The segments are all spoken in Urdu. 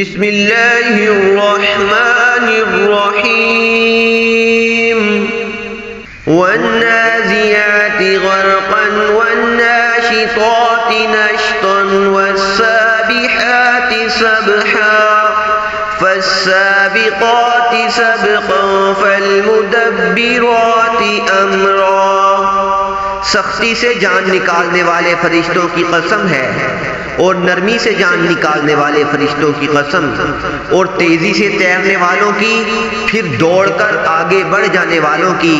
بسم اللہ الرحمن الرحیم والنازعات غرقا والناشطات نشطا والسابحات سبحا فالسابقات سبقا فالمدبرات امرا۔ سختی سے جان نکالنے والے فرشتوں کی قسم ہے، اور نرمی سے جان نکالنے والے فرشتوں کی قسم، اور تیزی سے تیرنے والوں کی، پھر دوڑ کر آگے بڑھ جانے والوں کی،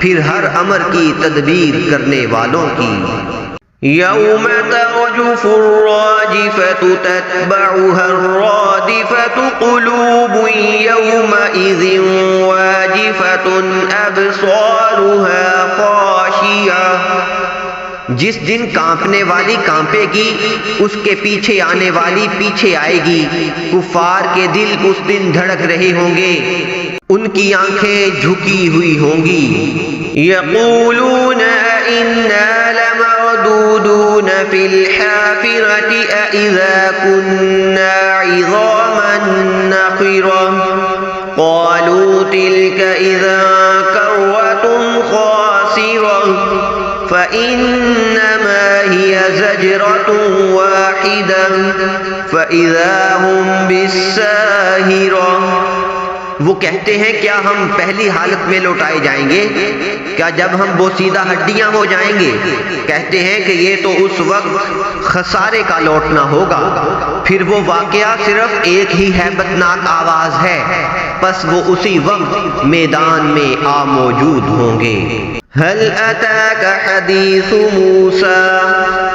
پھر ہر امر کی تدبیر کرنے والوں کی۔ یوم ترجف الراجفة تتبعها الرادفة قلوب یومئذ واجفة ابصارها خاشعة۔ جس دن کانپنے والی کانپے گی، اس کے پیچھے آنے والی پیچھے آئے گی۔ کفار کے دل اس دن دھڑک رہے ہوں گے، ان کی آنکھیں جھکی ہوئی ہوں گی۔ یقولون اِنَّا لَمَرْدُودُونَ فِي الْحَافِرَةِ أَإِذَا كُنَّا عِظَامًا نَخِرَةً قَالُوا تِلْكَ إِذًا كَرَّةٌ خَاسِرَةٌ فَإِنَّمَا هِيَ زَجْرَةٌ وَاحِدَةٌ فَإِذَا هُمْ بِالسَّاهِرَةِ۔ وہ کہتے ہیں کیا ہم پہلی حالت میں لوٹائے جائیں گے؟ کیا جب ہم بوسیدہ ہڈیاں ہو جائیں گے؟ کہتے ہیں کہ یہ تو اس وقت خسارے کا لوٹنا ہوگا، پھر وہ واقعہ صرف ایک ہی ہیبتناک آواز ہے، پس وہ اسی وقت میدان میں آ موجود ہوں گے۔ هل أتاك حديث موسى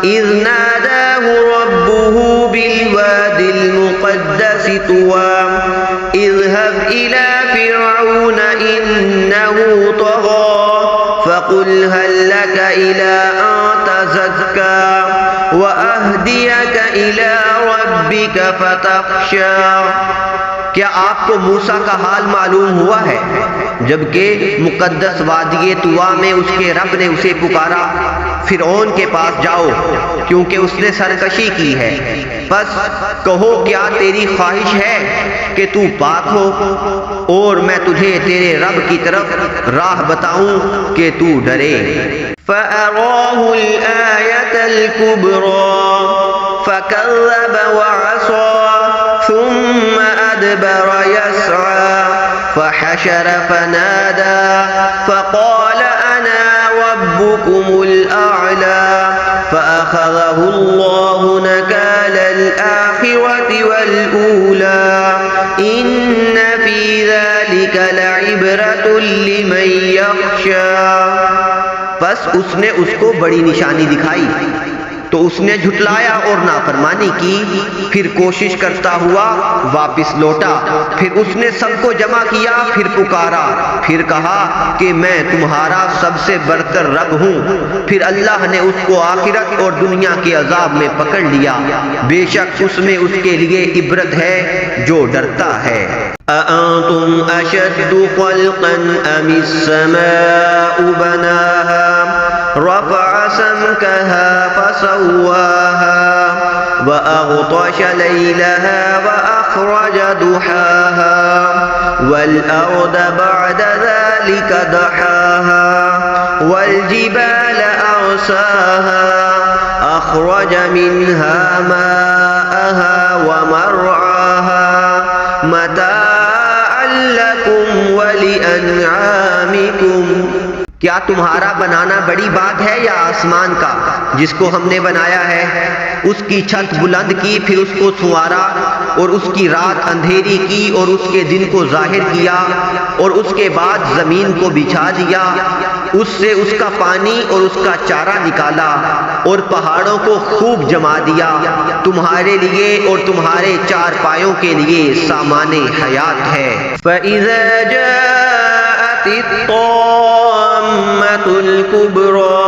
إذ ناداه ربه بالواد المقدس طوى اذهب إلى فرعون إنه طغى فقل هل لك إلى أن تزكى وأهديك إلى ربك فتخشى۔ کیا آپ کو موسیٰ کا حال معلوم ہوا ہے جبکہ مقدس وادی طویٰ میں اس کے رب نے اسے پکارا، فرعون کے پاس جاؤ کیونکہ اس نے سرکشی کی ہے، بس کہو کیا تیری خواہش ہے کہ تو پاک ہو، اور میں تجھے تیرے رب کی طرف راہ بتاؤں کہ تو ڈرے۔ فَأَرَاهُ الْآيَةَ الْكُبْرَى فَكَذَّبَ وَعَصَى ثُمَّ أَدْبَرَ يَسْعَى فَحَشَرَ فَنَادَى فَقَالَ أَنَا رَبُّكُمُ الْأَعْلَى فَأَخَذَهُ اللَّهُ نَكَالَ الْآخِرَةِ وَالْأُولَى إِنَّ فِي ذَلِكَ لَعِبْرَةً لِمَن يَخْشَى۔ پس اس نے اس کو بڑی نشانی دکھائی تو اس نے جھٹلایا اور نافرمانی کی، پھر کوشش کرتا ہوا واپس لوٹا، پھر اس نے سب کو جمع کیا، پھر پکارا، پھر کہا کہ میں تمہارا سب سے بڑھ کر رب ہوں۔ پھر اللہ نے اس کو آخرت اور دنیا کے عذاب میں پکڑ لیا، بے شک اس میں اس کے لیے عبرت ہے جو ڈرتا ہے۔ أَأَنْتُمْ أَشَدُّ خَلْقًا أَمِ السَّمَاءُ بَنَاهَا رَفَعَ سَمْكَهَا فَسَوَّاهَا وَأَغْطَشَ لَيْلَهَا وَأَخْرَجَ ضُحَاهَا وَالْأَرْضَ بَعْدَ ذَلِكَ دَحَاهَا وَالْجِبَالَ أَرْسَاهَا أَخْرَجَ مِنْهَا مَاءَهَا وَمَرْعَاهَا مَتَاعًا لَكُمْ وَلِأَنْعَامِكُمْ۔ کیا تمہارا بنانا بڑی بات ہے یا آسمان کا جس کو ہم نے بنایا ہے؟ اس کی چھت بلند کی، پھر اس کو سنوارا، اور اس کی رات اندھیری کی اور اس کے دن کو ظاہر کیا، اور اس کے بعد زمین کو بچھا دیا، اس سے اس کا پانی اور اس کا چارہ نکالا، اور پہاڑوں کو خوب جما دیا، تمہارے لیے اور تمہارے چار پایوں کے لیے سامان حیات ہے۔ فَإِذَا جَاءَتِ الطَّامَّةُ الْكُبْرَى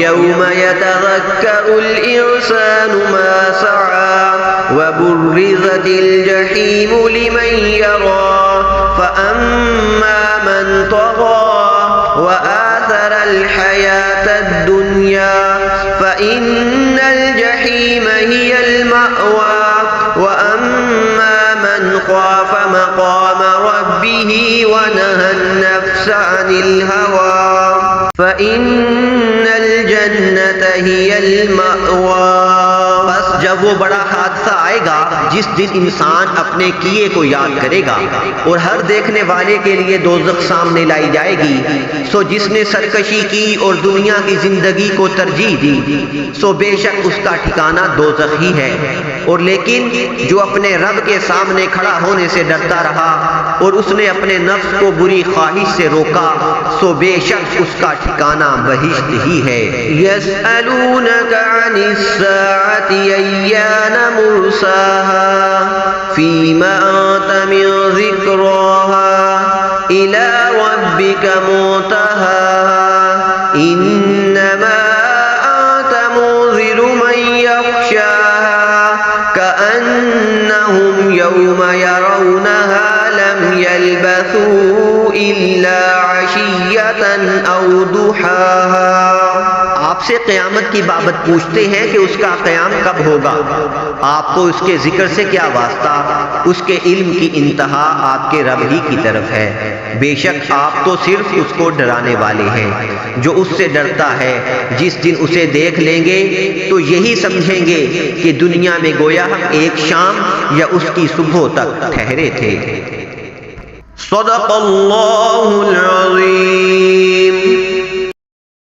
يَوْمَ يَتَذَكَّرُ الْإِنسَانُ مَا سَعَى وَبُرِّزَتِ الْجَحِيمُ لِمَن يَرَى فَأَمَّا مَن طَغَى وَآثَرَ الْحَيَاةَ الدُّنْيَا فَإِنَّ الْجَحِيمَ هِيَ الْمَأْوَى وَأَمَّا خاف مقام ربه ونهى النفس عن الهوى فإن الجنة هي المأوى۔ بس جب وہ بڑا حادثہ آئے گا جس دن انسان اپنے کیے کو یاد کرے گا اور ہر دیکھنے والے کے لیے دوزخ سامنے لائی جائے گی، سو جس نے سرکشی کی اور دنیا کی زندگی کو ترجیح دی سو بے شک اس کا ٹھکانہ دوزخ ہی ہے، اور لیکن جو اپنے رب کے سامنے کھڑا ہونے سے ڈرتا رہا اور اس نے اپنے نفس کو بری خواہش سے روکا سو بے شک اس کا ٹھکانہ بہشت ہی ہے۔ یسألونک عن الساعة ایان مرساها فیما انت من ذکراها الى ربک منتہاها انما انت منذر من یخشاها کأنہم یوم یرونها لم یلبثوا الا عشیة او ضحاها۔ آپ سے قیامت کی بابت پوچھتے ہیں کہ اس کا قیام کب ہوگا، آپ کو اس کے ذکر سے کیا واسطہ، اس کے علم کی انتہا آپ کے رب ہی کی طرف ہے، بے شک آپ تو صرف اس کو ڈرانے والے ہیں۔ جو اس سے ڈرتا ہے جس دن اسے دیکھ لیں گے تو یہی سمجھیں گے کہ دنیا میں گویا ہم ایک شام یا اس کی صبح تک ٹھہرے تھے۔ صدق اللہ العظیم۔